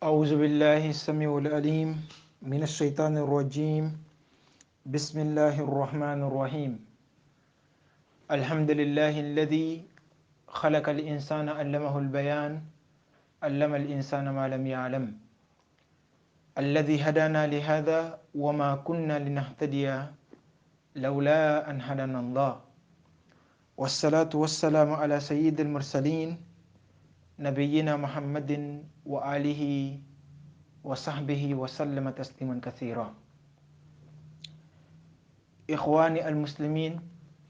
أعوذ بالله السميع العليم من الشيطان الرجيم. بسم الله الرحمن الرحيم. الحمد لله الذي خلق الإنسان علمه البيان علم الإنسان ما لم يعلم الذي هدانا لهذا وما كنا لنهتدي لولا أن هدانا الله والصلاة والسلام على سيد المرسلين نبينا محمد وآله وصحبه وسلم تسليما كثيرا. إخواني المسلمين،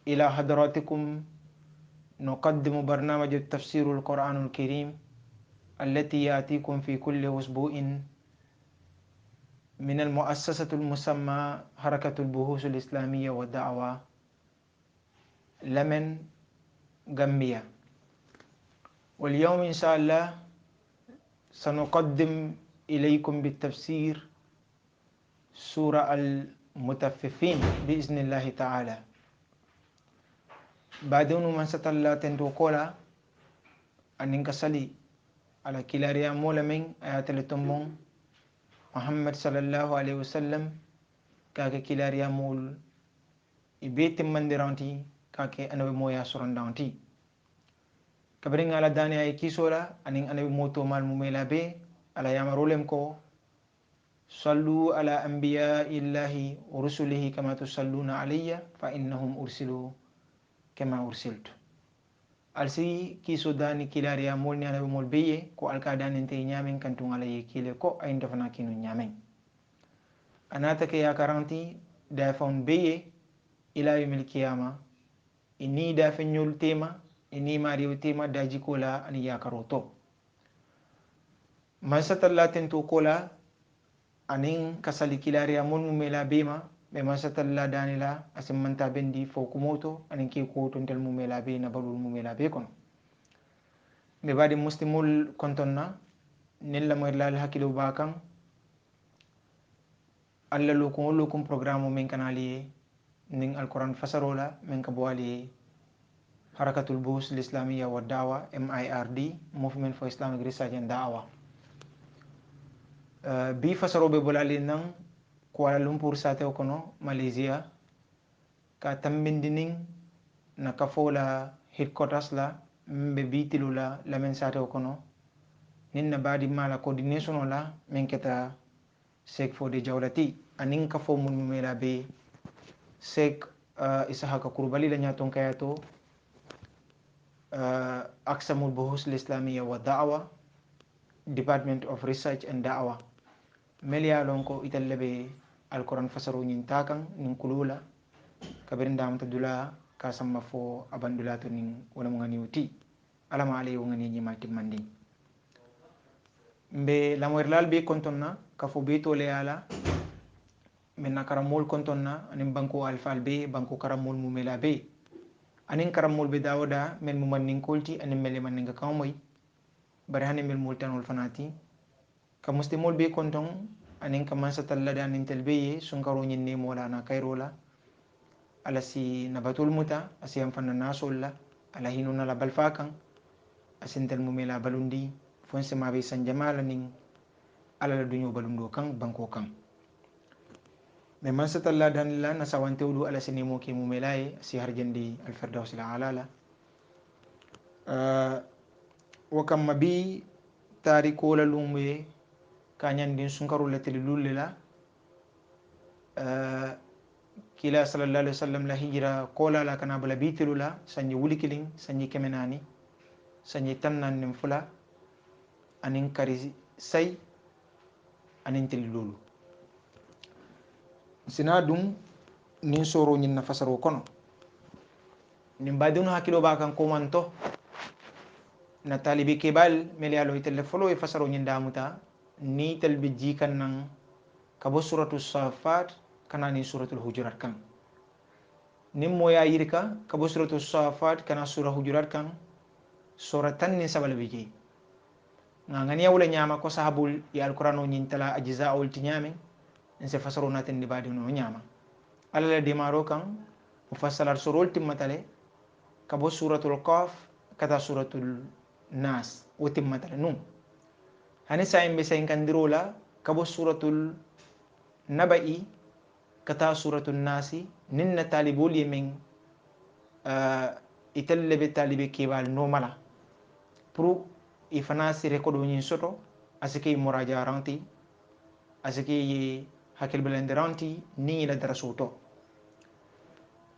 إلى حضراتكم نقدم برنامج التفسير القرآن الكريم التي يأتيكم في كل أسبوع من المؤسسة المسمى حركة البحوث الإسلامية والدعوة لمن غامبيا. واليوم إن شاء الله سنقدم إليكم بالتفسير سورة المطففين بإذن الله تعالى. بعدين من ستلا تنتوكولا أنك سلي على كلاريا مولا من آيات التمون محمد صلى الله عليه وسلم كاك كلاريا مول إبيت من درانتي كاك أنا بمويا سوران دانتي كبرين على داني أي كيسولا أنين أنا بموتو مال مميلا بي على يامرولم كو صلوا على أنبياء الله ورسله كما تصلون علي فإنهم أرسلوا كما أرسلت. alsi kiso dani kilariya mol ni anabe mol beye ko alkadani nte nyamen kantung ala ye kile ko ay ndafana kinu nyamen anata ke ya karanti da faun beye ila yumil kiyama ini da fenyul tema ini mariyo tema da jikola ani ya karoto masatallatin to kola anin kasali kilariya mol mumela bema be masatalla danila asimanta bendi fokumoto anin ke ko tontel mumela be na balul mumela be kono be badi muslimul kontonna nella mo lal hakilo bakan alla lokum programme men kanali ning alquran fasarola men ka boali harakatul bus l'islamiyya wa dawa MIRD, Movement for Islamic Research and Da'wa. Bi fasaro be bolali nang Kuala Lumpur sate okono Malaysia ka tambindinin na kafola headquarters la mbe bitilula la men sate okono ninna badi mala coordination la men keta sek fo de jawlati anin ka fo mun mela be sek isahaka kurbali la nyaton kayato aksamul buhus l'islamiyya wa da'wa, Department of Research and Da'wa melia lonko itallebe alquran fasaru nyin takan nin kulula kabirin da mutadula kasamma fo abandulato nin wala mo ngani uti alama ale wo ngani nyima timmandi mbe lamwerlal be kontonna ka fo be tole ala men karamol kontonna anin banko alfal be banko karamol mumela be anin karamol be dawda men mu man nin kolti anin mele man nga kamoy bari hanin mel multanol fanati ka muslimol be konton anin ka mansa tallada nin telbeye sunkaro nyinne mola na kayrola ala si nabatul muta asiyam fanna nasolla ala hinuna la balfakan asintel mumela balundi fonse mabe san jamala nin ala la dunyo balundo kan banko kan me mansa tallada la na sawantewlu ala sinimo ke mumelaye si harjandi al firdaus la alala wakam mabi tariko la lumbe kanyandin sunkaru la telulula kila sallallahu alaihi wasallam la hijra kola la kana bala bitilula sanyi wulikilin sanyi kemenani sanyi tannan nim fula anin kari say anin telululu sinadum nin soro nyin na fasaro kono nim badun hakilo ba kan ko manto na talibi kebal meli alo itelle folo e fasaro nyin damuta ni talbi jikan nan kabo suratu safat kana ni suratul hujurat kan nim moya yirka kabo suratu safat kana surah hujurat kan suratan ni sabal biji ngani wala nyama ko sahabul ya alquran o nyin tala ajzaul tinyame nse fasaro naten ni badi no nyama alla de maro kan mufassalar surul timmatale kabo suratul qaf kata suratul nas wotimmatale num hani sa imbe sa kandirola kabo suratul naba'i kata suratul nasi ninna talibol yemen itelle be talibe kebal nomala pour ifana sire ko do nyin soto asike muraja ranti asike ye hakil belenderanti ni la darasoto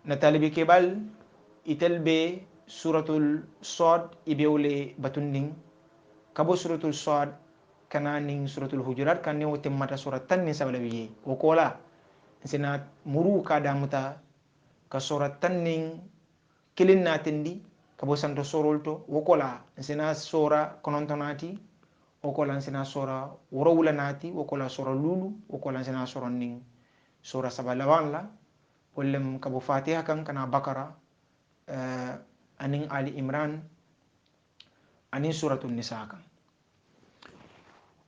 na talibe kebal itelbe suratul sad ibewle batunding kabo suratul sad kana ning suratul hujurat kan ne wote mata surat tan ni sabala wiye o kola sina muru ka damuta ka surat tan ning kilin natindi kabo santo sorolto wokola sina sura konontonati wokola sina sura worowula nati wokola sura lulu wokola sina sura ning sura sabalawan la wollem kabo fatiha kan kana bakara anin ali imran anin suratul nisa kan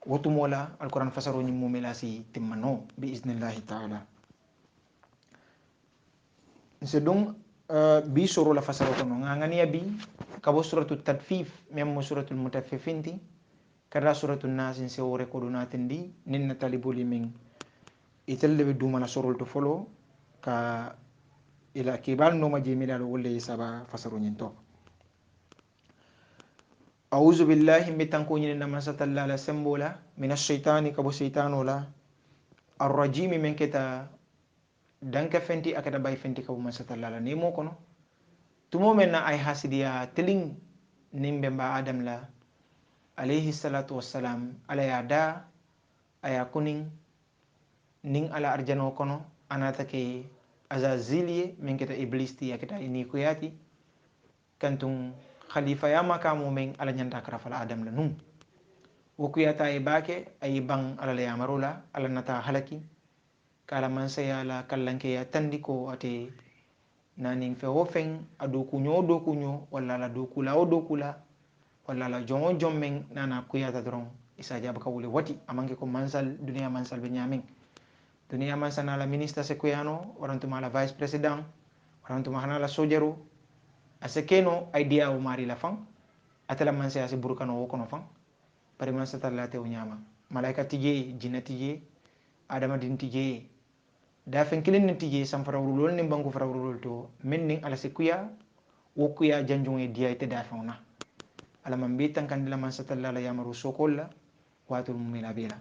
wotumola alquran fasaro ñim mumela si timmano bi iznillahi taala c'est donc bi soro la fasaro kono ngania bi kabo suratul tadfif même suratul mutaffifinti kada suratul nas se wore ko donatindi ninna talibuli min itelle be duma la sorol to folo ka ila kibal no ma jemila wolle saba fasaro ñinto أعوذ بالله متنكوني نما ستلا لا سمبولا من الشيطان كبو شيطانولا الرجيم من كتا دانك فنتي أكدا باي فنتي كبو ما ستلا لا نيمو كنو تمو من أي حاسديا تلين نيم بمبا آدم لا عليه الصلاة والسلام على يادا أيا كونين نين على أرجانو كنو أنا تكي أزازيلي من كتا إبليس تي أكدا إني كياتي كنتم khalifa ya makamu men ala nyanta kara fala adam la num woku yata e bake ay bang ala ya marula ala nata halaki kala man saya la kallanke ya tandiko ate naning fe wofen adu do kunyo wala la do kula o do kula wala la jongo jommen nana kuyata dron isa jaba ka wuli wati amanke ko mansal dunia mansal be nyamin dunia mansal na la ministre se kuyano warantuma la vice president warantuma hana la sojeru asekeno idea o mari la fan atala man se ase burkano wo kono fan pare man sa talla te o nyama malaika tije jinna tije adama din tije da fen kilin ni tije sam farawrulol ni bangu farawrulol to men ning ala sekuya wo kuya janjung e dia ite da fauna ala man bi tan kan la man sa talla la yamaru sokolla watul mumila bila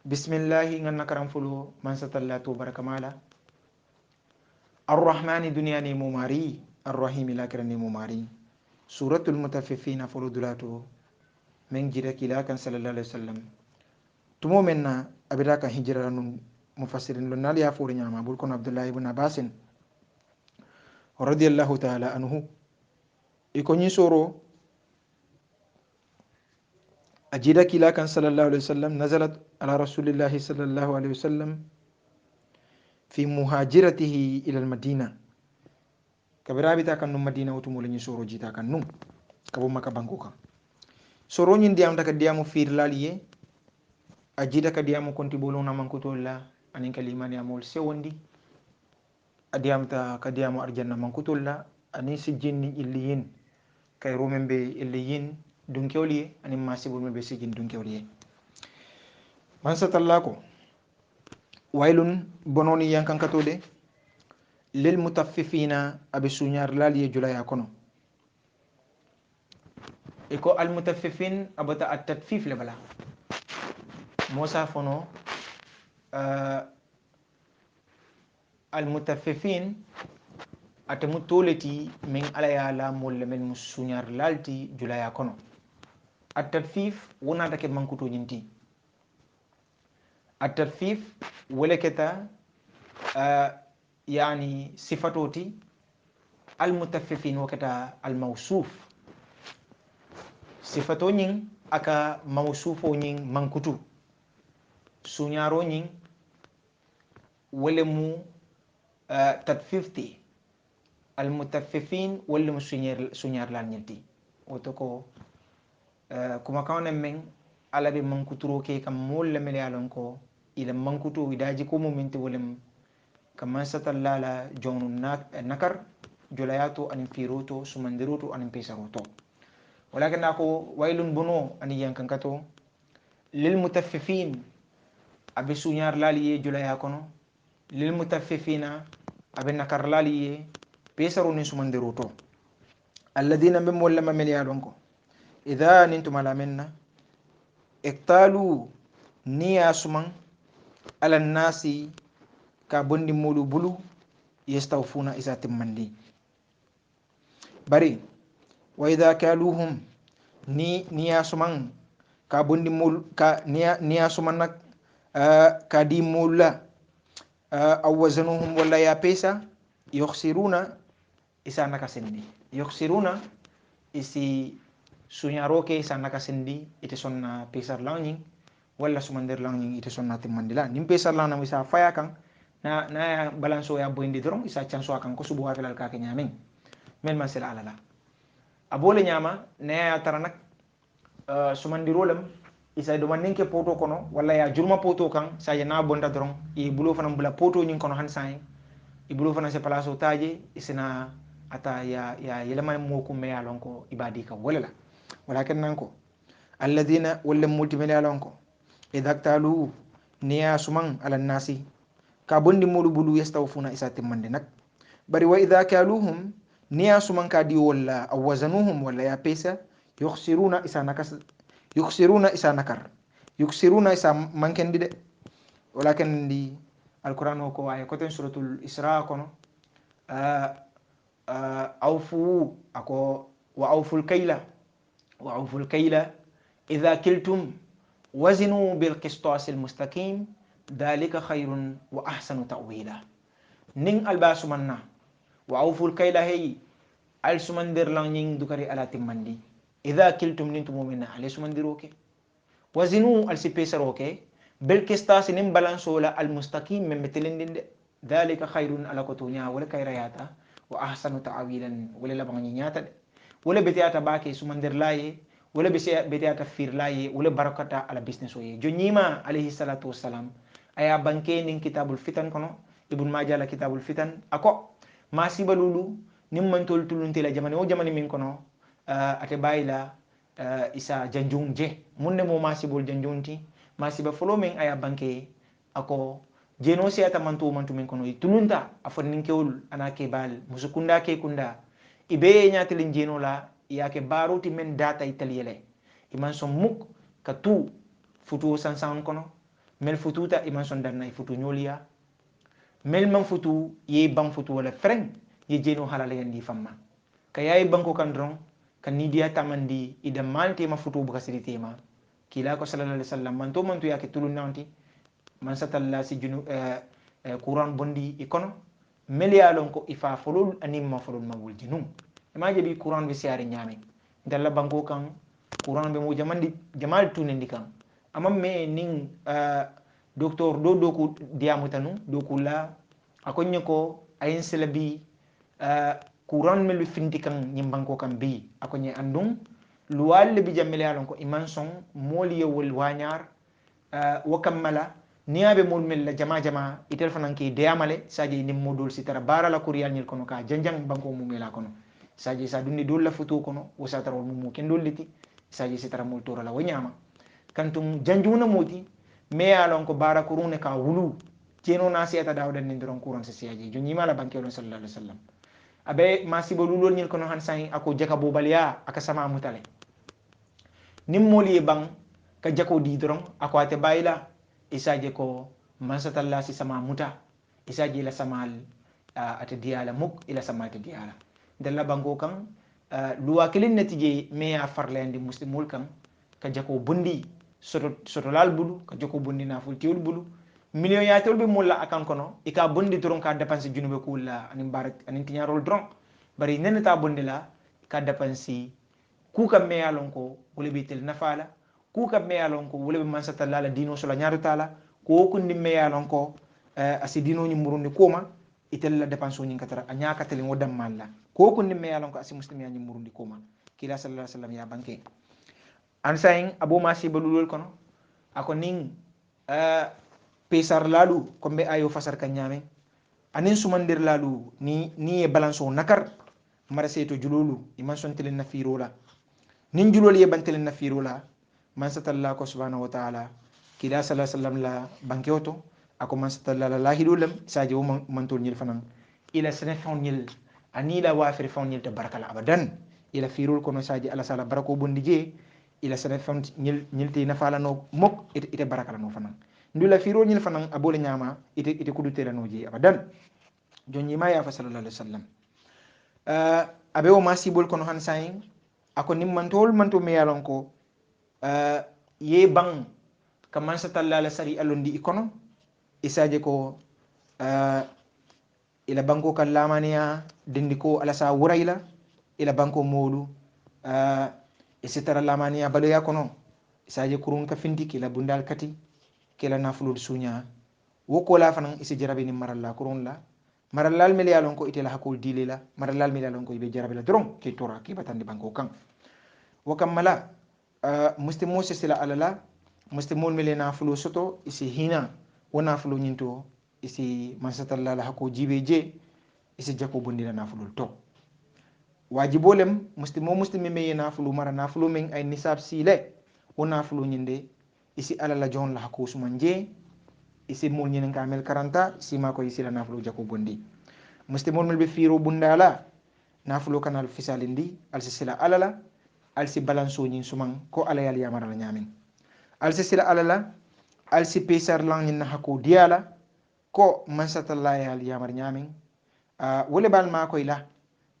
bismillah nganna karam fulu man sa talla to barakamala arrahmani dunya ni mumari الرحيم لا كرني مماري سورة المتففين فرودلاتو من جرك لا كان صلى الله عليه وسلم تمو منا أبراك هجرة مفسرين لنا لي أفور نعم بولكم عبد الله بن عباس رضي الله تعالى عنه يكوني سورو أجرك لا كان صلى الله عليه وسلم نزلت على رسول الله صلى الله عليه وسلم في مهاجرته إلى المدينة kabira bita kan num madina wutu mo lañu soro jita kan num kabo maka banko kan soro ñin diam taka diamu fir laliye ajida ka diamu konti bolo na manko to la anin kalimani amol sewondi adiam ta ka diamu arjanna manko to la anin sijinni illiyin kay romen be illiyin dun kewliye anin masibul be sijin dun kewliye man satallako waylun bononi yankan katode lil mutaffifina abe suñar laliye julaya kono iko al mutaffifin abata at tatfif le bala mosa fono al mutaffifin atamu toleti min alaya la molle men musuñar lalti julaya kono at tatfif wona take mankuto nyinti at tatfif wala keta يعني صفتوتي المتففين وكتا الموصوف صفتونين أكا موصوفونين منكتو سونيارونين ولمو تدفيفتي المتففين ولمو سونيار لانيتي وتكو كما كان من على بي منكترو كي كم مول لمليالونكو إلى منكتو وداجي كومو منتي ولم كما ستلا لا جون نكر جلياتو أن فيروتو سمندروتو أن بيسروتو ولكن أكو ويل بنو أن ينكنكتو lil mutaffifin abe suñar lali ye julaya kono lil mutaffifina abe nakar lali ye pesaro ni sumandiro to alladina be molla mamel ya don ko idha nintum ala minna iktalu niya suman ala nasi ka bondi mulu bulu yastawfuna isa timmandi bari wa idha kaluhum niya suman ka bondi mulu ka niya suman nak ka di mulla aw wazanuhum wala ya pesa yukhsiruna isa nakasendi yukhsiruna isi suñaroke isa nakasendi ite sonna pesar lawñing walla sumandir lawñing ite sonna timmandi la nim pesar lawnam isa faya kan na ya balance ya boyndi doron isa chanso kan ko subu wafilal kake ñamen men man sel alala abole ñama na ya taranak sumandirolam isa do man ninke poto kono walla ya jurma poto kan sa ya na bonda doron e bulo fanam bula poto ñing kono han sai e bulo fanam se place o taje isina ata ya yelama mo ko me yalon ko ibadi ka wala walakin nan ko alladina walla multimil yalon ko idaktalu niya suman ala nasi ka bondi mulu bulu yastawfuna isa timmande nak bari wa idha kaluhum niya suman ka di walla awazanuhum walla ya pesa yukhsiruna isa nakas yukhsiruna isa nakar yukhsiruna isa mankendi de walakin di alquran ko ay ko ten suratul isra kono awfu ako wa awful kayla idha kiltum wazinu bil qistasil mustaqim dhalika khairun wa ahsanu ta'wila ning albasu manna wa awful kayla hay al sumandir lang ning dukari ala timmandi idha kiltum nintum mu'minna al sumandiroke wazinu al sipesaroke bil qistas nim balansola al mustaqim membetelindinde dhalika khairun ala kotunya wala kayrayata wa ahsanu ta'wilan wala labang nyata wala betiata bake sumandir laye wala betiata fir laye wala barakata ala business oye jonyima alayhi salatu wassalam aya banke nin kitabul fitan kono ibn majah la kitabul fitan ako masiba lulu nim man tol tulunte la jamani o jamani min kono ate bayila isa janjunje munne mo masibol janjunti masiba folo min aya banke ako jeno siata mantu min kono tulunta afon ninkewul anake bal musukunda ke kunda ibe nyatelin jeno la yake baruti men data italiyele iman son muk ka tu futu sansan kono mel fututa iman son darna futu nyoliya mel man futu ye bang futu wala freng ye jeno halala yandi famma kayay banko kan dron kan nidiya tamandi ida malte ma futu buka sirite ma kila ko sallallahu alaihi wasallam man to yake tulun nanti man satalla si junu quran bondi ikono mel ya lon ko ifa folul anim ma folul ma wul jinum imaje bi quran bi siari nyame dalla banko kan quran be mo jamandi jamal tunendi kan amam me ning docteur do ko diamutanu do ko la akonye ko ayin selabi quran melu findi kan nyimbanko kan bi akonye andum luwal bi jammele alon ko iman son moli yewol wanyar wa kammala niyabe mol mel la jama itel fanan ki diamale saji nim modul sitara barala kuriyal nyil kono ka janjang banko mumela kono saji sa dundi dol la futu kono o sa tarol mumu ken dolliti saji sitara mol tora la wanyama kantum janjuna moti me alon ko bara kurune ka wulu jeno na siata dawdan ni ndron kuran se siaji jo nyima la bankelo sallallahu alaihi wasallam abe masibo lulol nyil kono han sai ako jaka bobaliya aka sama mutale nim moli bang ka jako di dron ako ate bayila isaje ko mansatalla si sama muta isaje la samal ate diala muk ila sama ate diala dalla bango kan luwa kilin natije me ya farlendi muslimul kan ka jako bundi soto lal bulu ka jako bundi na ful tiul bulu million ya tolbe mulla akan kono ika bundi dron ka dépense junube kula anin barak anin tiñarol dron bari nenata bundi la ka dépense ku kam me yalon ko wala bitel nafala ku kam me yalon ko wala be mansata la dino so la ñaaru tala ko kundi me yalon ko asi dino ni murundi koma itel la dépense ni katara a ñaaka tele wodam malla ko kundi me yalon ko asi muslim ya ni murundi koma kila sallallahu alaihi wasallam ya banke an sayin abo masi balulol kono ako ning pesar lalu kombe ayo fasar kanyame anin sumandir lalu ni e balance nakar mara seto jululu iman son telen na firola nin julol ye ban telen na firola man satalla ko subhanahu wa ta'ala kila sallallahu alaihi wasallam la bankeoto ako man satalla la lahidulem saji wo man tol nyil fanan ila sene fawn nyil ani la wafir fawn nyil te barakala abadan ila firul kono saji ala sala barako bondi je ila sene fawn nyil te nafala no mok ite barakala no fanan ndula firul nyil fanan abole nyama ite kudutela no je abadan jonni ma ya fa sallallahu alaihi wasallam abe o masibol kono han sayin ako nimmantol manto me yalon ko ye bang kaman satalla la sari alondi ikono isaje ko ila banko kan lamaniya dindi ko ala sa wurayla ila banko molu isitara lamaniya baloya kono isaje kurun ka finti kila bundal kati kila nafulul sunya woko la fanan isi jarabi ni maralla kurun la marallal mel yalon ko itela hakul dile la marallal mel yalon ko ibe jarabi la drom ke tora ki batandi banko kan wakam mala muslimo sila alala muslimol mel nafulu soto isi hina wona fulu nyinto isi mansatalla la hako jibe je isi jako bondina nafulul to wajibolem muslimi me nafulu mara nafulu men ay nisab sile wona fulu nyinde isi alala jon la hako sumanje isi mol nyinen kamel 40 isi mako isi la nafulu jako bondi muslimol mel be firo bundala nafulu kanal fisalindi alsi sila alala alsi balanso nyin suman ko ala yal yamara la nyamin alsi sila alala alsi pesar lang nyin hako diala ko mansatalla yal yamar nyamin wole bal ma koy la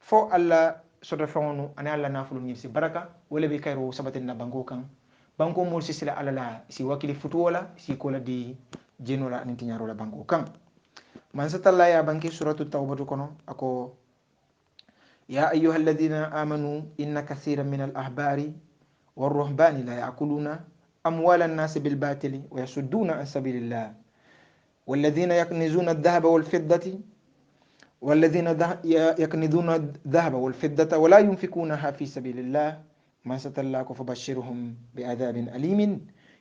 fo alla soto fawnu ana alla nafulu nyin si baraka wole be kayro sabatin na banko kan banko mol si sila alala si wakili futu wala si kola di jenola anin tinyaro la banko kan mansatalla ya banki suratu tawbatu kono ako يا أيها الذين آمنوا إن كثيرا من الأحبار والرهبان لا يأكلون أموال الناس بالباطل ويصدون عن سبيل الله والذين يكنزون الذهب والفضة ولا ينفقونها في سبيل الله ما ستلاك فبشرهم بعذاب أليم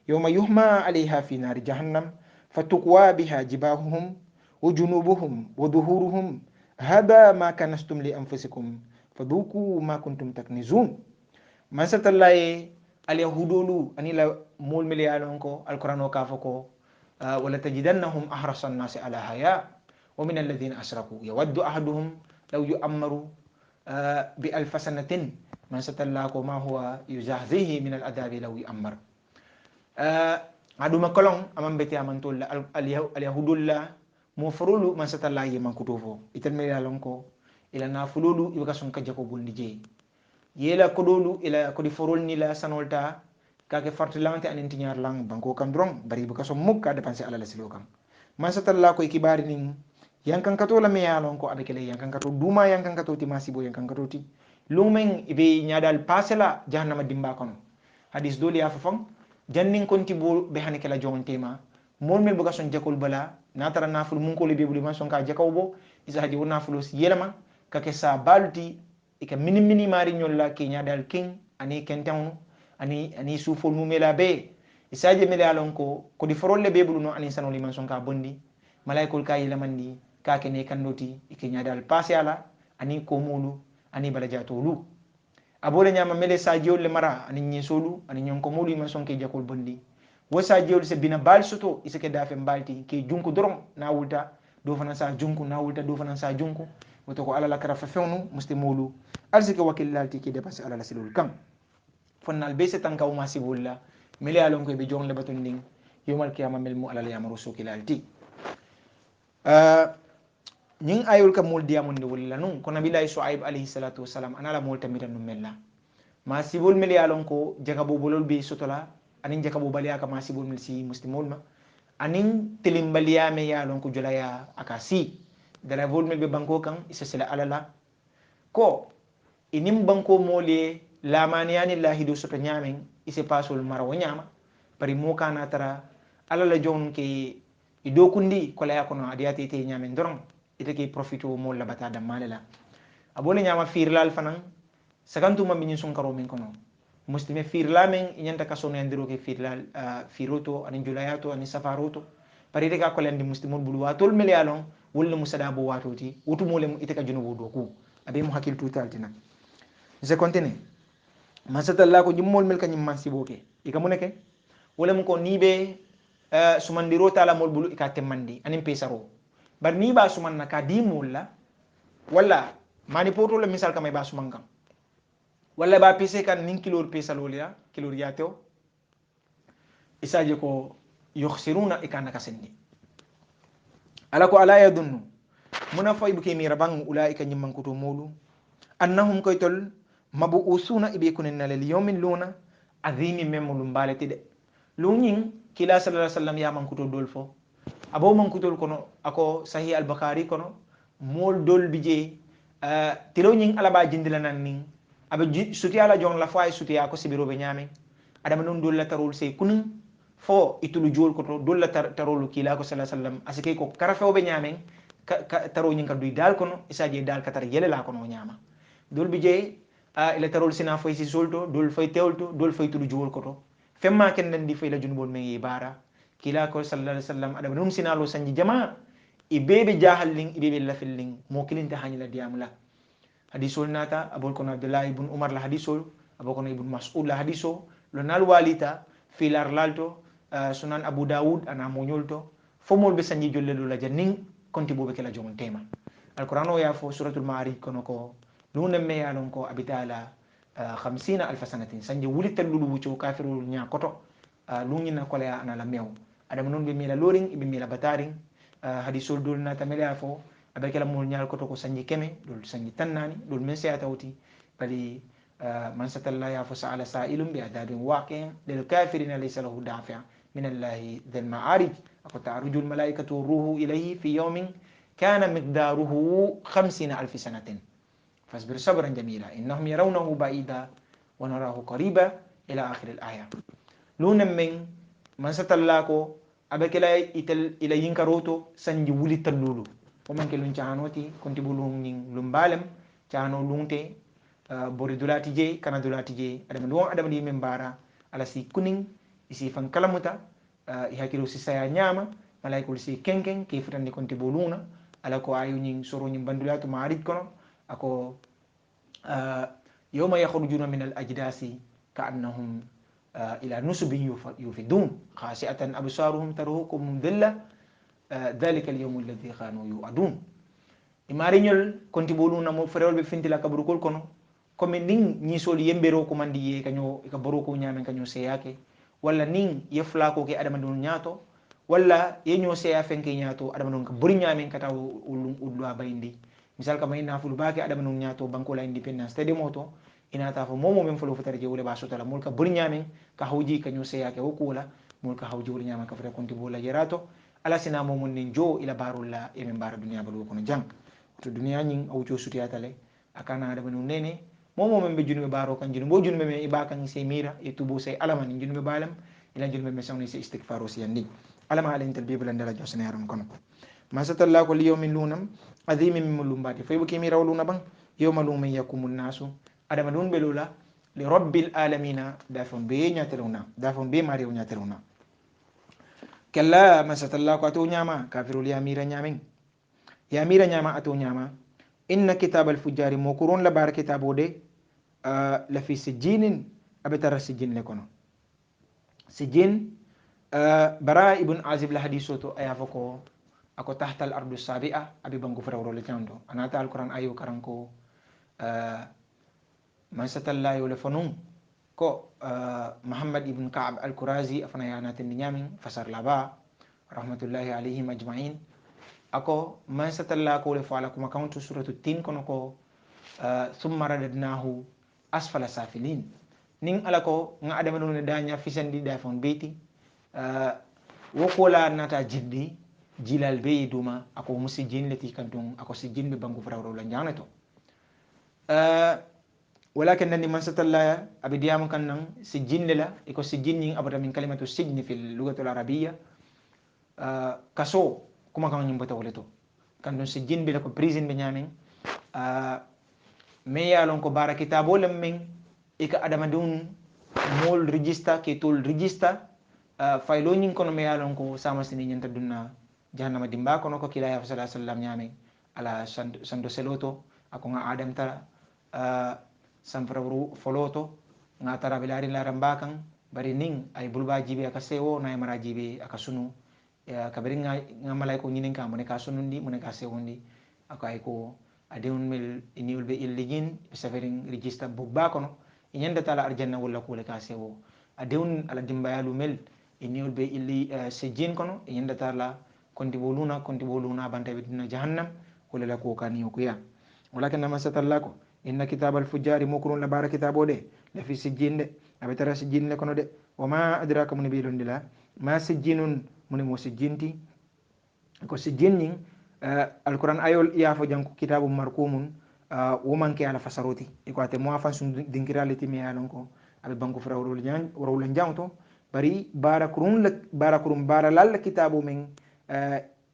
يوم يهمى عليها في نار جهنم فتقوى بها جباههم وجنوبهم وظهورهم هذا ما كنستم لأنفسكم فذوقوا ما كنتم تكنزون ما ستلاي اليهودولو أني لا مول مليانونكو القرآن وكافكو ولا تجدنهم أحرص الناس على حياة ومن الذين أشركوا يود أحدهم لو يؤمر ب1000 سنة ما ستلاكو ما هو يجازيه من العذاب لو يؤمر عدو مكلون أمام بيتي أمان تول اليهودولا مفرولو ما ستلا يمان كتوفو إتنمي لالونكو إلا نافلولو إبقى سنك جاكو بولنجي يلا كدولو إلا كدي فرول نيلا سنولتا kake fartilante anin tinyar lang banko kam drong bari buka so mukka depanse ala lasilo kam man satalla ko ikibari nin yankan kato la me yalon ko abekele yankan kato duma yankan kato ti masibo yankan kato ti lumen ibe nyadal pasela jahannama dimba kono hadis doli afafang jannin konti bo be hanike la jon tema mol me buka son jakol bala natara naful mun ko le bebuli man son ka jakaw bo isa haji wona fulos yelama kake sa balti ika mini mari nyolla ke nyadal king ani kentawnu ani sufol mumela be isaje mele alon ko di forolle be buluno ani sanoli man son ka bondi malaikol ka yilamandi ka kene kandoti ike nyadal passé ala ani ko mulu ani balajatolu abole nyama mele sajiol le mara ani nyesolu ani nyonko mulu man son ke jakol bondi wo sajiol se bina bal soto isake dafe mbalti ke junku dorom na wulta do fana sa junku na wulta do fana sa junku woto ko ala la kara fa fewnu muslimolu alsike wakillalti ke dépassé ala la silul kam fonnal be setan kaw masibulla mele alon ko be jongle batun ding yomal kiyama mel mu alal yamaru sukilalti ñing ayul kam mul diamundi wala nun ko nabi lay shuaib alayhi salatu wassalam anala mul tamitan no mella masibul mel alon ko jaga bobolol be sotola anin jaga bobaliya ka masibul mel si muslimul ma anin tilimbaliya me yalon ko jolaya akasi dala vol mel be banko kan isa sila alala ko inim banko mole lamaniyani lahido soto ñamen ise pasol mara wo ñama bari mo kana tara ala la jon ke i dokundi ko la yakono adiyati te ñamen doron ite ke profito mo la bata da malela abole ñama firlal fanan sagantuma min sun karo min kono muslime firla men ñanta kaso ne ndiro ke firlal firoto ani julayato ani safaroto bari de ka ko lendi muslimul bulu watol mel yalon wala musada bo watoti wutu mo le ite ka junubo doku abe mo hakil tutaltina je continue man satalla ko jimmol mel kanyum man siboke ika muneke wala mun ko nibe sumandiro tala mol bulu ika temmandi anin pesaro bar ni ba sumanna ka dimol la wala mani poto la misal kamay ba suman kan wala ba pese kan nin kilor pesalol ya kilor yateo isaje ko yukhsiruna ikana kasendi ala ko ala yadunnu muna fay bu ke mi rabang ulaika nyimman kuto molu annahum koytol mabuusuna ibe kunen nalal yawmin luna azimi memulum balati de luñing kila sallallahu alaihi wasallam ya man kuto dol fo abo man kutol kono ako sahih al-bukhari kono mol dol bije tilo ñing alaba jindila nan ning abe suti ala jong la fay suti ya ko sibiro be ñame adama non dol la tarul sey kunun fo itulu jol ko to dol la tarolu kila ko sallallahu alaihi wasallam asike ko karafew be ñame taro ñing ka duy dal kono isaje dal katar yele la kono ñama dol bije ila tarol sina fay si solto dol fay tewlto dol fay tulu jol ko to femma ken nan di fay la junbol me bara kila ko sallallahu alaihi wasallam adam num sinalo sanji jama ibebe jahal ling ibebe lafil ling mo kilinta hanila diamula hadisul nata abul kono abdullah ibn umar la hadisul abul kono ibn mas'ud la hadiso lo nal walita filar lalto sunan abu daud ana mo nyolto fomol be sanji jolle lo la janning konti bobe kala jomon tema alquran o ya fo suratul ma'arij kono ko lunam me yalon ko abitala 50000 sanatin sanji wulital lulu wucho kafirul nya koto lungina kola ya ana la mew adama non be mila loring ibe mila bataring hadisol dol na tamela fo abe kala mul nyaal ko to ko sanji keme dol sanji tannani dol men se atawti bali man satalla ya fa sa'ala sa'ilun bi adabin waqi' lil kafirin laysa lahu dafi' min allahi dhal ma'arij ako ta'rujul malaikatu ruhu ilayhi fi yawmin kana miqdaruhu 50000 sanatin fasbir sabran jamila innahum yarawnahu ba'ida wa narahu qariba ila akhir al-aya lunam men man satalla ko abe kala itel ila yinkaroto sanji wuli tallulu o man kelun caanoti konti bulum ning lumbalem caano lunte bori dulati je kana dulati je adama don adama di membara ala si kuning isi fan kalamuta i hakilu si saya nyama malaikul si kenken ke futandi konti buluna ala ko ayu ning soro ning bandulatu maarid kono ako yawma yakhrujuna min al ajdasi ka'annahum إلى نسب يفدون خاشعة أبصارهم ترهقهم ذلة ذلك اليوم الذي كانوا يوعدون imariñol konti boluna mo frewol be fintila kaburukol kono comme nin ñisol yembero ko mandi ye kaño ka boroko ñamen kaño seyake walla nin yefla ko ke adama don ñaato walla yeño seya fenke ñaato adama don ka buri ñamen kata ullu bayndi misal kama ina fulu bake adama don ñaato banko la independence tede moto inata fo momo men folo futare je wole ba sotala mul ka buri ñamen ka hawji kaño seyake o kula mul ka hawji wol ñamen ka fere konti bola yerato ala sina momon nin jo ila barulla e men bara duniya balu kono jang to duniya ñing awco sutiyatale akana adama nun nene momo men be junube baro kan junube junube men iba kan se mira e tubo se alama ni junube balam ila junube men sawni se istighfaro si yandi alama ala intel bible ndala josne yaram kono ma satalla ko liyawmin lunam azimin min lumbati fay bu kimi rawluna bang yawma lumin yakumun nasu adama dun belula li rabbil alamina dafon be nyateluna dafon be mari nyateluna kella ma satalla ko atu nyama kafirul yamira nyamin yamira nyama atu nyama inna kitabal fujari mokurun la bar kitabo de la fi sijinin abetara sijin le kono sijin bara ibn azib la hadisoto aya foko ako tahta al ardu sabi'a abi bangu frawro le tando anata al quran ayu karanko man satalla yo le fonum ko muhammad ibn ka'ab al qurazi afana yanatin nyamin fasar laba rahmatullahi alayhim ajma'in ako man satalla ko le fala kuma kauntu suratu tin kono ko thumma radadnahu asfala safilin nin alako nga adama non danya fisandi da fon beti wokola nata jiddi jilal be duma ako musijin leti kantum ako sijin be bangu frawro la janato walakin nani man satalla abidiyam kannan sijin la iko sijin ning abada min kalimatu sijni fil lughati al arabiyya kaso kuma kan nyimbo tawleto kantum sijin be ko prison be nyamen me yalon ko bara kitabo lemmen ika adama dun mol register ke tol register faylo nyin kono me yalon ko sama sini nyanta dunna jahannama dimba kono ko kila ya sallallahu alaihi wasallam nyame ala sando seloto ako nga adam ta samprawru foloto nga tara bilari laran bakan bari ning ay bulba jibe aka sewo na mara jibe aka sunu kabari nga malaiko nyinin ka mun ka sunundi mun ka sewundi aka ay ko adewun mel iniul be illigin safaring register bugba kono inyanda tala arjanna wala kule ka sewo adewun ala dimbayalu mel iniul be illi sejin kono inyanda tala konti boluna banta bidina jahannam wala la ko kani okuya walakin ma satallako inna kitabal fujari mukrun la bara kitabo de la fi sijjin de abe tara sijjin le kono de wama adraka mun bi londila ma sijjinun mun mo sijjinti ko sijjin ning alquran ayol ya fo janko kitabu markumun woman ke ala fasaroti iko ate mo afan sun dinkiraliti mi alon ko abe banko frawrul janto bari barakurun bara lalla kitabu min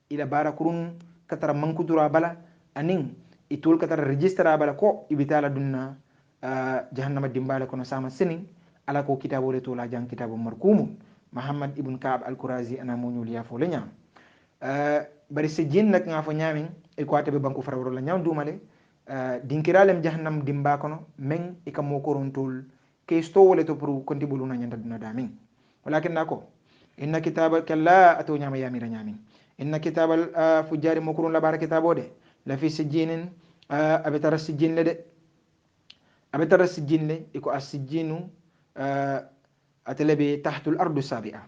ila barakurun katara mankudura bala anin itul katara registra bala ko ibitala dunna jahannama dimbale kono sama sinin ala ko kitabu le tola jang kitabu markumun muhammad ibn ka'ab al-qurazi ana munyul ya fo lenya bari si jin nak nga fo nyamin e ko atabe banko frawro la nyam dumale dinkiralem jahannam dimba kono men e kam mo korontul ke sto wole to pour konti buluna nyanda duna damin walakin nako inna kitaba kalla ato nyama yamira nyamin inna kitabal fujari mokurun la bara kitabo de la fi sijinin abetara sijin le de abetara sijin le iko asijinu atelebe tahtul ardu sabi'a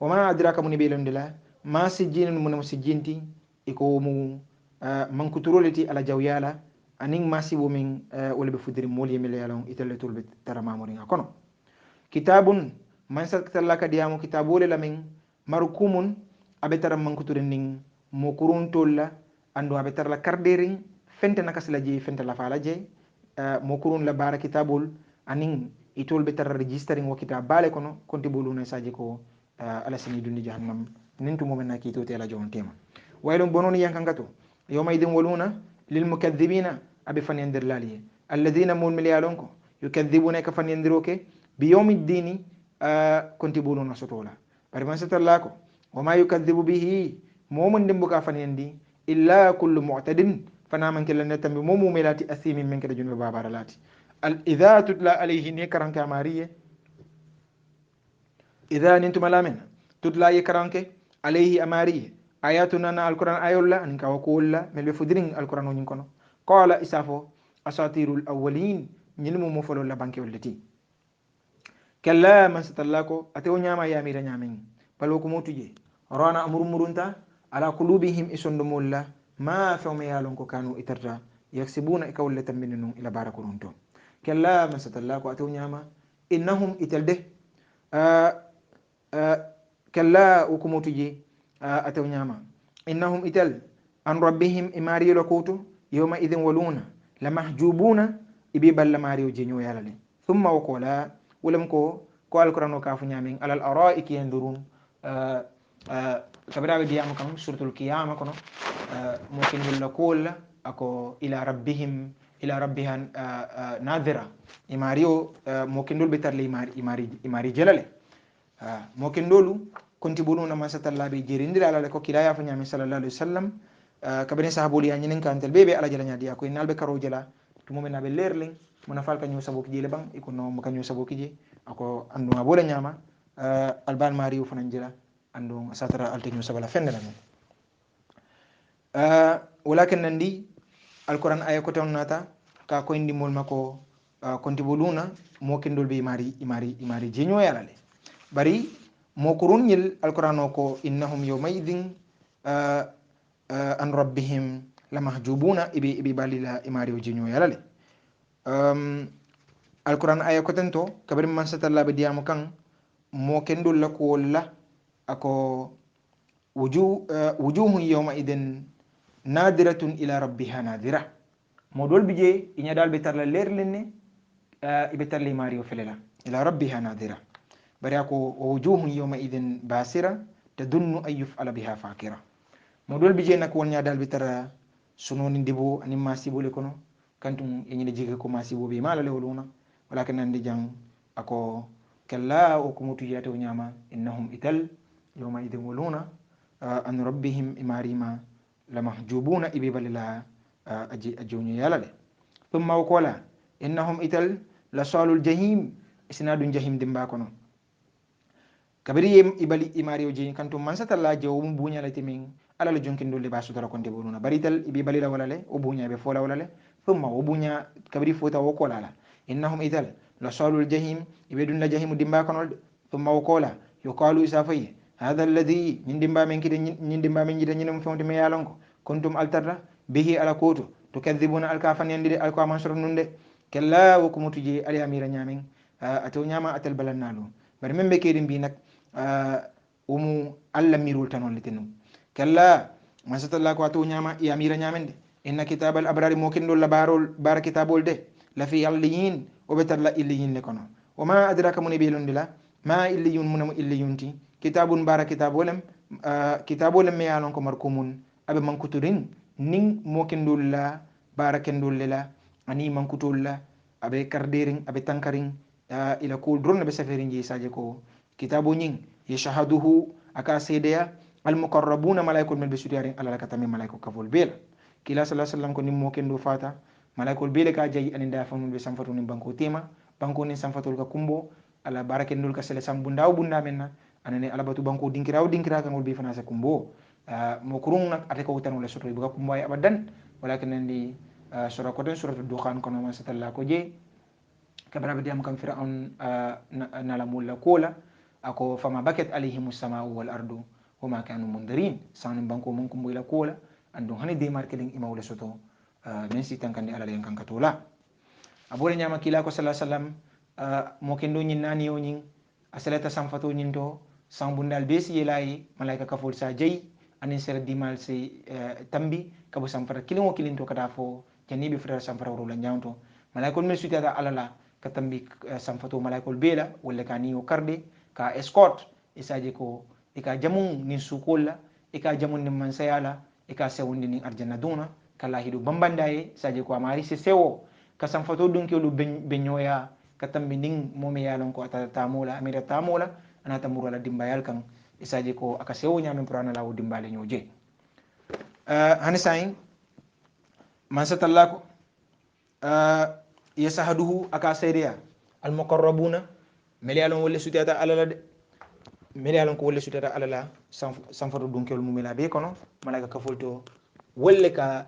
wama adraka mun belondila ma sijinun mun sijinti iko mu mankuturoleti ala jawyala aning masibo min wala be fudiri moli yemele yalon itelle tulbe taramamori kono kitabun man sakatallaka diyamu kitabole lamin markumun abetara mankuturen ning mo kurun tolla ando abetara la karderin fente nakasla je fente la fala je mo kurun la bara kitabul aning itol betara registering wa kitab bale kono konti boluna saje ko ala sini dundi jahannam nintu mo menna kito te ala jon tema waylum bononi yankangato yawma idin waluna lil mukaththibina abi fanyandir laliye alladhina mun milyalonko yukadhibuna ka fanyandiroke bi yawmiddini konti boluna sotola bari man satallako wama yukadhibu bihi momon dimbuka fanyendi illa kullu mu'tadin fana man kala netambi momu melati asimin men kada junbe babara lati al idha tutla alayhi ne karanka mariye idha nintum alamin tutla ye karanke alayhi amariye ayatuna na alquran ayolla an ka wakulla mel be fudirin alquran on kono qala isafo asatirul awwalin nyilmu mo folo la banke wallati kalla man satallako atew nyama yamira nyamin balo ko motuje rana murmurunta ala qulubihim isondo molla ma fawma yalon ko kanu itarta yaksibuna ikawle tambinun ila barakurunto kalla man satallako atew nyama innahum italde kalla ko motuje atew nyama innahum ital an rabbihim imari lakutu yawma idhin waluna lamahjubuna ibi balla mariyo jinyo yalale thumma waqala ولم ko alquran ka fu nyamin alal araiki yandurun kabira be diam kam suratul qiyamah kono mo kin wala kol ako ila rabbihim ila rabbihan nadira imario mo kin dol betar le imari jelale mo kin dolu konti bonu na masatalla be jerindira ala ko kilaya fu nyamin sallallahu alaihi wasallam kabene sahabuli ya nyinin kan tel bebe ala jala nyadi ko inalbe karo jela to mo menabe lerling mona falka nyu saboki jele bang iko no mo kanyu saboki je ako andu nga bola nyama albal mariu fanan jela andu satara alte nyu sabala fenne lamu walakin nandi alquran ay ko ton nata ka ko indi mol mako konti boluna mo kendol be imari jenyo yalale bari mo kurun yil alquran ko innahum yawmaidin an rabbihim lamahjubuna ibi balila imari jenyo yalale alquran aya ko tento kabari man satalla be diamu kan mo kendol la ko walla ako wujuhun yawma idin nadiratun ila rabbiha nadira mo dol bije inya dal be tarla leer lenne ibe tarli mario felela ila rabbiha nadira bari ako wujuhun yawma idin basira tadunnu an yuf'ala biha fakira mo dol bije nak won nya dal be tara sunoni dibo anima sibole kono kantum yeñide jige ko masibo be mala lewluna walakin nandi jang ako kalla o ko mutu yata nyama innahum ital yawma idin waluna an rabbihim imarima lamahjubuna ibi balila ajoni yalale thumma waqala innahum ital la salul jahim isina dun jahim dimba kono kabiri ibali imari oji kanto mansatalla je o bunya la timin ala la jonkin dolle ba sutara konde bonuna barital ibi balila wala le o bunya be fola wala le thumma o bunya kabiri fota o kola la innahum idal la salul jahim ibe dun la jahim dimba kono thumma o kola yuqalu isafay hadha alladhi min dimba men kide nyin dimba men jide nyinum fonte me yalonko kuntum altarra bihi ala koto tukadhibuna alkafan yandide alko mansur nunde kella wokumutuji ali amira nyamen ato nyama atal balannalu bari men be kedin bi nak umu alla mirul tanon litinu kalla masatalla ko ato nyama ya mira nyamende inna kitabal abrari mokindo la barol bar kitabol de la fi alliyin o betalla illiyin le kono wama adraka mun bilundila ma illiyun munam illiyunti kitabun bara kitabolem kitabolem me yanon ko markumun abe mankuturin nin mokindol la barakendol la ani mankutol la abe karderin abe tankarin ila ko drone be saferin je saje ko kitabu nyin yashhaduhu aka sedeya al muqarrabuna malaikul mel besudiyari ala katami malaikul kaful bela kila sallallahu alaihi wasallam ko nimmo kendo fata malaikul bela ka jayi aninda famul be samfatu nim banko tema banko ni samfatul ka kumbo ala barakendul ka sele sam bunda bunda menna anane ala batu banko dinkira kan wol be fana sa kumbo mo kurung nak ate ko tan wala soto be kumbo ay abadan walakin ndi sura ko den suratul dukhan kono ma satalla ko je kabara be diam kam fir'aun nala mulla kola ako fama bakat alayhim as-sama'u wal ardu wama kanu mundirin sanin banko mun kumbo ila kola andon hani de marketing imawle soto men si tankande ala len kan katola abore nyama kila ko sallallahu alaihi wasallam mo kendo nyin nani yo nyin asalata samfato nyin to sambundal besi yelayi malaika kafol sa jeyi anin sere dimal se tambi kabo samfata kilimo kilinto kada fo janibi frère samfata wala nyawnto malaikol men sutata alala katambi samfato malaikol bela wala kani o karde ka escort isaje ko ika jamun nin sukolla ika jamun nin mansayala ika sewundi nin arjanna duna kala hidu bambandaye saje ko amari se sewo ka samfato dun ke lu benyoya katambi nin momi yalon ko atata tamola amira tamola anata murala dimbayal kan isaje ko aka sewo nyamen purana lawo dimbale nyoje hani sain man satallako yasahaduhu aka sedeya al muqarrabuna melialon wolle sutata alala de melialon ko wolle sutata alala sanfado dunkel mumila be kono malaika kafolto wolle ka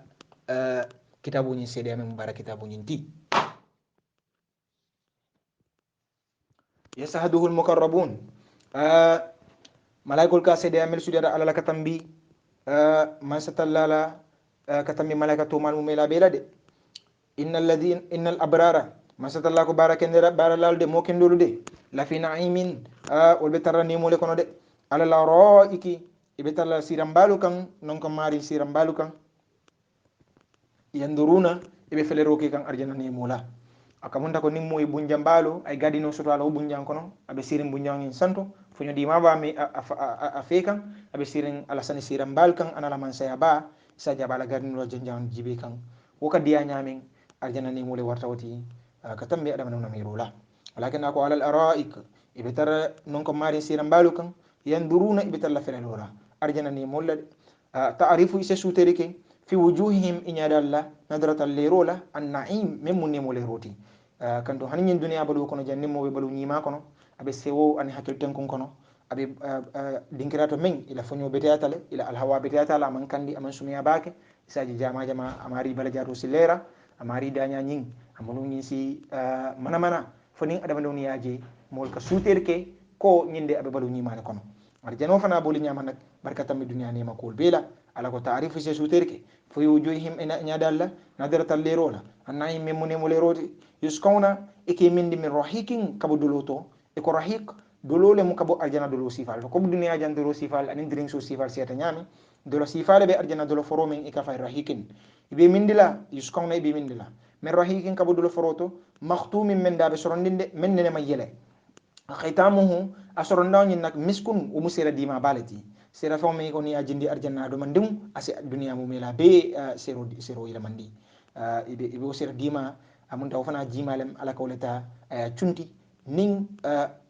kitabu nyin sedeya men bara kitabu nyin ti yasahaduhu al muqarrabun malaikol ka sedeya mel sutata alala katambi man satallala katambi malaika to mal mumila be la de innal abrara masatalla ko barakendera baralalde mo kendolude la fi na'imin wol be tarani mo le kono de ala la ra'iki ibe talla sirambalu kan non ko mari sirambalu kan yanduruna ibe feleroki kan arjana ni mola akamunda ko nimmo e bunjambalu ay gadino soto ala bunjam kono abe sirim bunjam en santo fonyo di maba mi a fekan abe sirin ala sani sirambal kan anala man saya ba sa jabala gadino janjam jibe kan woka diya nyamin arjana ni mole warta wati katambe adama non amirula walakin ako alal araik ibetara non ko mari siram balukan yanduruna ibetalla felalola arjana ni molla ta'rifu isa suterike fi wujuhihim inyadalla nadratal lirola an-na'im memmun ni mole roti kanto hanin duniya balu kono janni mo be balu nyima kono abe sewo an hakil tenkon kono abe dinkirato men ila fonyo beteyatale ila alhawa beteyatala man kandi aman sumiya bake isaji jama amari bala jaru silera amari danya nying amonu nyi si mana fonin adama don yaje mol ka suterke ko nyinde abe balu nyima kono arjano fana boli nyama nak barkatam mi dunya ne makol bela ala ko ta'rifu se suterke fo yujuhim ina nyadalla nadaratal lerola annahi memune mo leroti yuskawna ike mindi min rahikin kabuduluto e ko rahik dolole mu kabo arjana dolo sifal ko dunya jan dolo sifal anin drink so sifal seta nyami dolo sifale be arjana dolo foromen e ka fay rahikin ibe mindila yuskawna ibe mindila min rahikin kabo dolo foroto makhtumin min dabe sorondinde men ne ma yele khaytamuhu asorondaw nyin nak miskun o musira dima balati sera fawme ko ni ajindi arjanna do mandum asi dunya mu mela be sero ila mandi ibe o sera dima amun taw fana jimalem ala kawleta chunti ning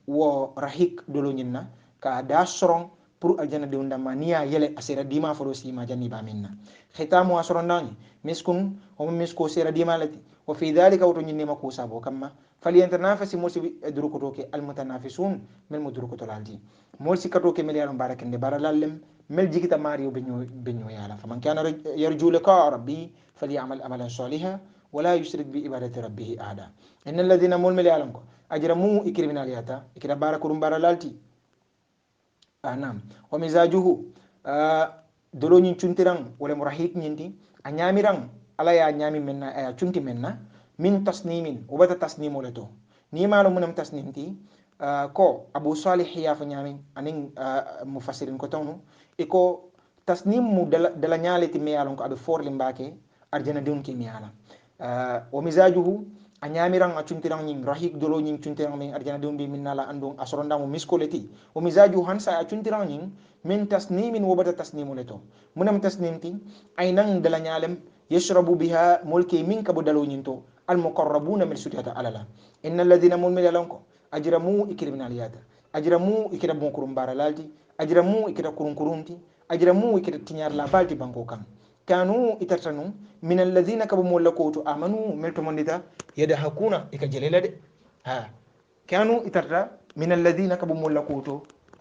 wo rahik dolo nyinna ka da soron pour aljanna de ndama niya yele asera dima foro sima janni ba minna khitamu asorondaw miskun o misko sera dima lati wa fi dhalika wato nyinni mako sabo kamma falyantanafasi mol si durukoto ke almutanafisun mel mo durukoto laldi mol si kato ke mel yaron barakende baralallem mel jikita mario benyo yala faman kana yarju liqa rabbi falyamal amalan salihan ولا يشرك بعبادة ربه أحدا إن الذين مول ملي علمكم أجرموا إكرمنا لياتا إكرم باركورم بارالالتي نعم ومزاجه دلوني تشنتران ولا مرحيك نينتي أنياميران على يا نيامي منا تشنتي منا من تصنيم وبتا تصنيم ولتو نيما لو منم تصنيمتي كو أبو صالح يا فنيامي أنين مفسرين كتونو إكو تصنيم دلا نيالتي ميالون أبو فور لمباكي أرجنا دون كي ميالا ومزاجه أنياميران أتشنتران نين رحيك دلو نين تشنتران من أرجنا دون بي مننا لا أندون أسرندا ومسكولتي ومزاجه هنسا أتشنتران نين من تصنيم وبدا تصنيم لتو منم تصنيمتي أينان دلا نيالم يشرب بها ملكي من كبو دلو نينتو المقربون من سجادة ألالا إن الذين مول ملالونكو أجرموا إكرمنا لياتا أجرموا إكرم كرم بارالالتي أجرموا إكرم كرم كرمتي أجرموا إكرم تنيار لا بالتي بانكو كان كانوا إترتنوا من الذين كبو مولكوتو آمنوا ملتو مندتا يدهكونا إكجليلا دي ها كانوا إترتا من الذين كبو مولكوتو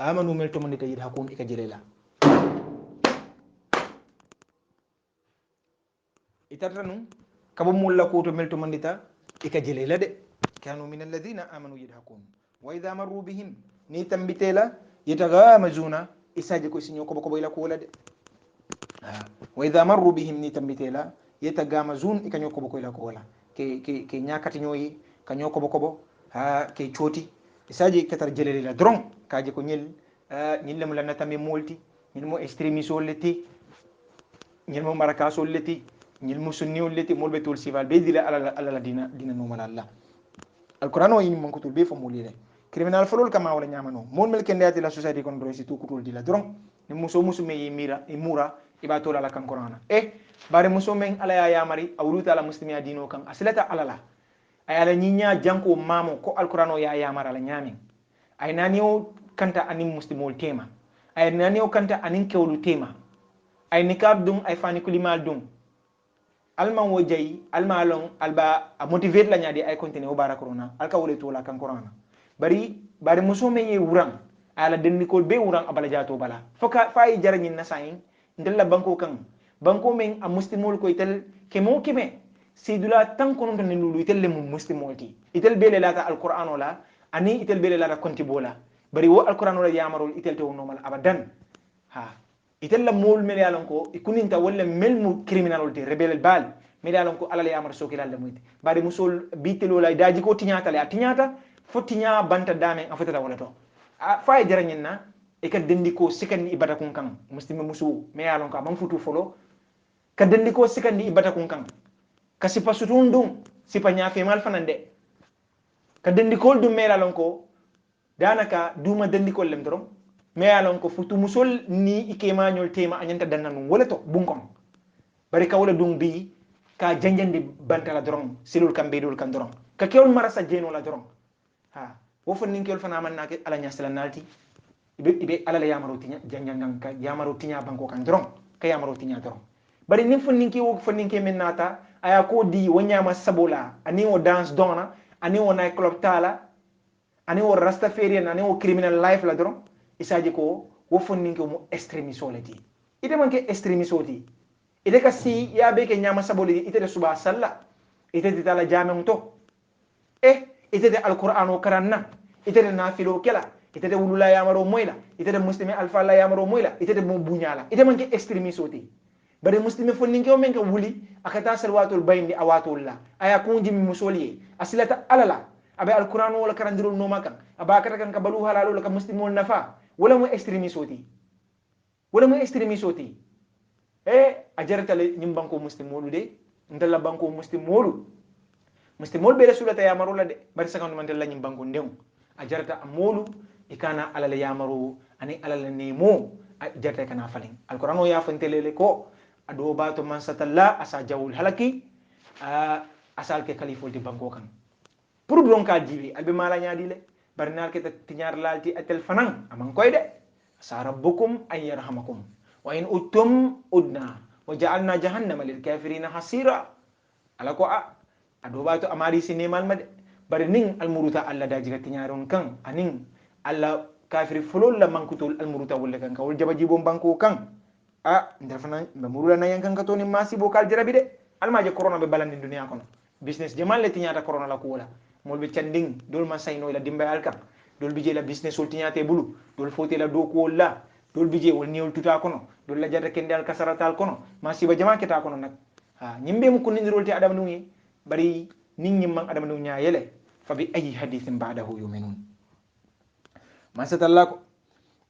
آمنوا ملتو مندتا يدهكون إكجليلا إترتنوا كبو مولكوتو ملتو مندتا إكجليلا دي كانوا من الذين آمنوا يدهكون وإذا مروا بهم نيتم بتيلا يتغامزون إساجكو سنيو كبو كبو إلا كولا دي وإذا مروا بهم نيتم بتيلا يتغامزون إكانيو كبو كبو إلا كولا كي نياكاتي نيوي كانيو كبو كبو كي تشوتي إساجي كتر جليلا درون كاجيكو نيل نيل لملا نتامي مولتي نيل مو استريميسو لتي نيل مو ماركاسو لتي نيل مو سنيو لتي مول بتول سيفال بيدي لا على دينا نومال الله القرآن وين من كتب بيفهم مولي criminal folol kama wala nyamano mon mel kende ati la society kon do si tu kutul dila dron ni muso me yimira imura iba tola la kan qur'ana bare muso men ala ya yamari awruta ala muslimiya dino kan asilata alala ay ala nyinya janko mamo ko alqur'ano ya yamara ala nyamin ay naniyo kanta anin muslimol tema ay naniyo kanta anin kewlu tema ay nikab dum ay fani kulimal dum alman wo jayi alma long alba a motivate la nyaadi ay continue o bara corona alka wole tola kan qur'ana bari muso men ye wurang ala denni ko be wurang abala jato bala foka fay jarañin na sayin ndella banko men a muslimol ko itel kemo keme sidula tan kono tan lulu itel le muslimol ti itel be le lata alquran wala ani itel be le lata konti bola bari wo alquran wala yamarol itel to normal abadan ha itel la mol mel yalon ko ikuninta wala mel mu criminal te rebel bal mel yalon ko alala yamar sokilal le muyti bari musol bitelo la daji ko tinyata le tinyata fotinya banta dame en fotata wala to fay jarañin na e ka dendi ko sikandi ibata kun kan muslimi musu me yalon ka ban futu folo ka dendi ko sikandi ibata kun kan ka sipa sutun dum sipa nyaafe mal fanande ka dendi ko dum me yalon ko danaka duma dendi ko lem dorom me yalon ko futu musol ni ikema nyol tema anyanta dannan wala to bunkon bari ka wala dum bi ka janjandi banta la dorom silul kambe dul kan dorom ka kewon marasa jeno la dorom ha wo fannin kel fana man nake ala nyasala nalti ibe ala la yamaro tinya janjangan ka yamaro tinya banko kan dron ka yamaro tinya dron bari nim fannin ke wo fannin ke men nata aya ko di wonyama sabola ani wo dance dona ani wo night club tala ani wo rastafarian ani wo criminal life la dron isaji ko wo fannin ke mo extremisolati ite man ke extremisoti ite ka si ya be ke nyama saboli ite de suba salla ite de tala jamen to itede alqur'ano karanna itede nafilo kela itede wulula yamaro moyla itede muslimi alfa la yamaro moyla itede mo bunyala ite manke extremisoti bare muslimi fonninke o men ka wuli akata salwatul bayni awatul la aya kunji mi musoliye asilata alala abe alqur'ano wala karandirul no makan aba kata kan ka balu halalu ka muslimul nafa wala mo extremisoti ajarata le nyim banko muslimolu de ndalla banko muslimolu muslimol be rasulata yamaru la de bari sakandu man la nyim banko ndew ajarata amolu ikana alala yamaru ani alala nemo ajarata kana falin alqur'ano ya fantelele ko ado bato man satalla asa jawul halaki asal ke khalifol di banko kan pour don ka jibi albe mala nyaadi le bari nar ke tinyar lalti atel fanan aman koy de sa rabbukum ay yarhamakum wa in uttum udna wa ja'alna jahannama lil kafirina hasira ala ko ado bato amari sinemal made bari nin almuruta alla da jiga tinyaron kan anin alla kafiri fulol la mankutol almuruta wolle kan ka wol jaba jibon banko kan ndar fana be murula na yankan ka to ni masibo kal jarabi de almaje corona be balandi duniya kono business jamal le tinyata corona la ko wala mol be canding dol ma sayno la dimbe alkam dol bije la business ol tinyate bulu dol fote la do ko la dol bije wol niol tuta kono dol la jarra kende al kasaratal kono masiba jama keta kono nak nyimbe mu kunni rolti adam nuyi bari nin nyimman adam nu nya yele fa bi ayi hadithin ba'dahu yu'minun man satallako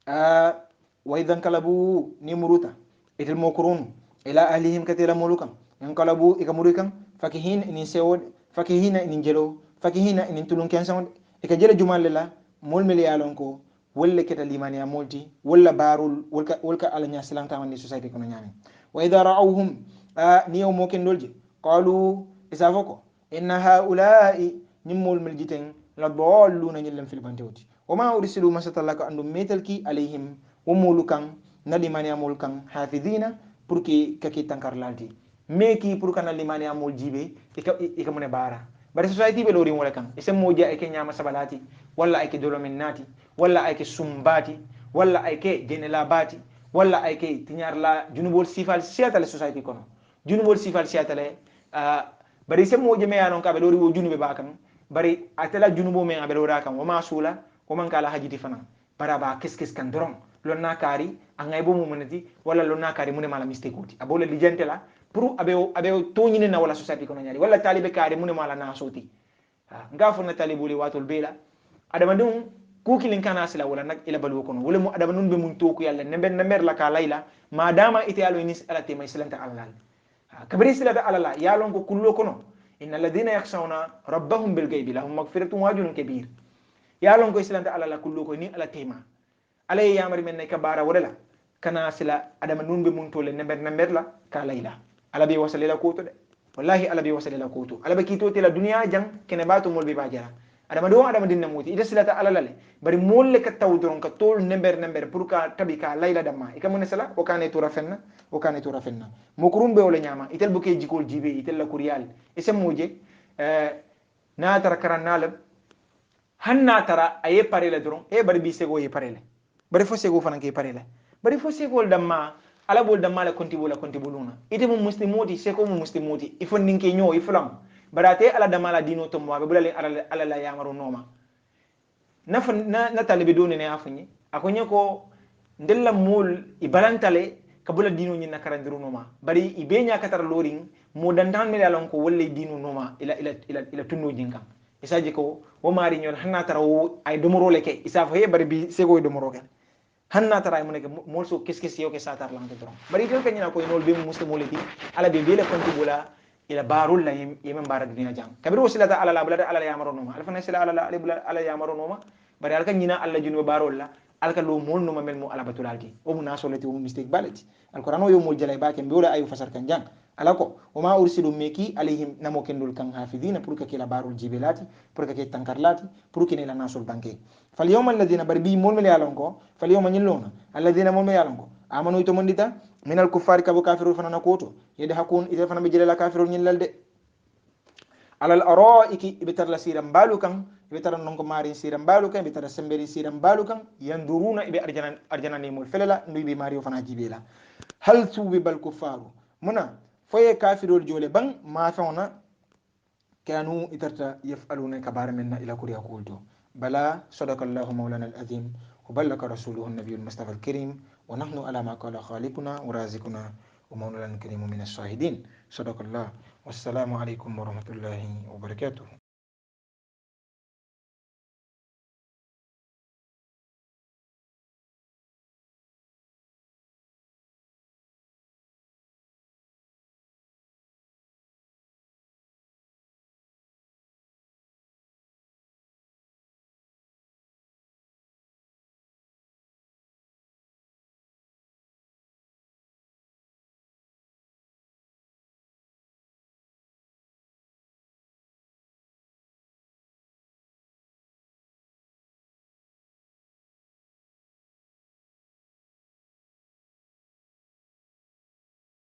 wa idan kalabu ni muruta itil mokurun ila ahlihim katila mulukan in kalabu ikamurikan fakihin inin sewod fakihina inin jelo fakihina inin tulun kensan ika jela jumal la mol mel yalon ko walla keta limani ya molti walla barul wolka ala nya silam tamani society kono nyami wa idha ra'awhum niyo moken dolje qalu isafoko inna haula'i nimmol mel jiten la dalluna nyillam fil bantewti wama ursilu masatallaka andu metalki alayhim wumulukan na limani amul kan hafidina pour que kaki tankar lalti meki pour kana limani amul jibe ika mune bara bari society be lori wala kan isem moja ake nyama sabalati walla ake dolominati walla ake sumbati walla ake jenelabati walla ake tinyarla junubol sifal siata le society kono junubol sifal siata le bari isem moja me yanon ka be lori wo junube bakan bari atela junubo me abe lori kan wama sula wama kala hajiti fana bara ba keskes kan doron lonna kari angay bo mu munati wala lonna kari mune mala mistake oti abole lijente la pour abe to nyine na wala society kono nyari wala talibe kari mune mala na soti nga fo na talibuli watol bela adama dum kukilin kana sila wala nak ila balu kono wala mu adama nun be mun to ku yalla nember la ka layla madama ite alo inis ala te may silanta alal kabri silata alala yalon ko kullo kono innal ladina yakhshawna rabbahum bil ghaibi lahum maghfiratun wa ajrun kabir yalon ko silanta alala kullo ko ni ala tema alay yamari men ne kabara wala kana sila adama nun be mun tole nember la ka layla ala be wasalila ko to de wallahi ala be wasalila ko to ala be kito te la dunya jang kene batu mol be bajara adama do adama dinna muti ida silata ala lale bari molle ka tawdron ka tol nember pour ka tabi ka layla damma e kamone sala o kane to rafenna mo kurun be wala nyama itel buke jikol jibe itel la kuriyal e sem moje na tara karanala hanna tara aye parele dron e bari bi sego ye parele bari fo sego fanan ke parele bari fo sego damma ala bol damma la kontibuluna ite mu muslimoti seko mu muslimoti ifo ninke nyo iflam barate ala damma la dino to mo be bulale ala la yamaru noma na talibe doni ne afunyi akonye ko ndella mol ibalantale kabula dino nyi nakarandiru noma bari ibenya katara loring mo dandan me yalon ko wolle dino noma ila tunno jinkan isaji ko wo mari nyol hanna tara wo ay domoro leke isa fo he bari bi sego domoro ken hanna tara ay muneke mol so keskes yo ke satar lang to bari tel kanyina ko nol be muslimoleti ala be bele kontibula ila barul la yemen bara dunia jang kabir wasilata ala la bulata ala ya maronoma alfa nasila ala ya maronoma bari alka nyina alla junube barol la alka lo mol no mamel mo ala batulalti o mun asolati o mistake balati alquran o yo mol jalay ba ken be wala ayu fasar kan jang alako wama ursilu meki alayhim namo kendul kan hafidina pour que la barul jibelati pour que tankarlati pour que la nasul banke fal yawma alladhina barbi mol mel yalonko fal yawma nyillona alladhina mol mel yalonko amanu to mondita min al kuffari kabu kafiru fanana koto yede hakun ite fana be jela kafiru nyillalde alal araiki ibitar la siram balukan ibitar non ko mari siram balukan ibitar semberi siram balukan yanduruna ibe arjana ni mul felela ndu bi mario fana jibela hal tubi bal kuffaru muna foye kafirol jole bang ma fauna kanu itarta yafaluna kabar minna ila kuriya kulto bala sadaqallahu maulana al-azim وبلغ رسوله النبي المصطفى الكريم ونحن على ما قال خالقنا ورازقنا ومولانا الكريم من الشاهدين صدق الله والسلام عليكم ورحمة الله وبركاته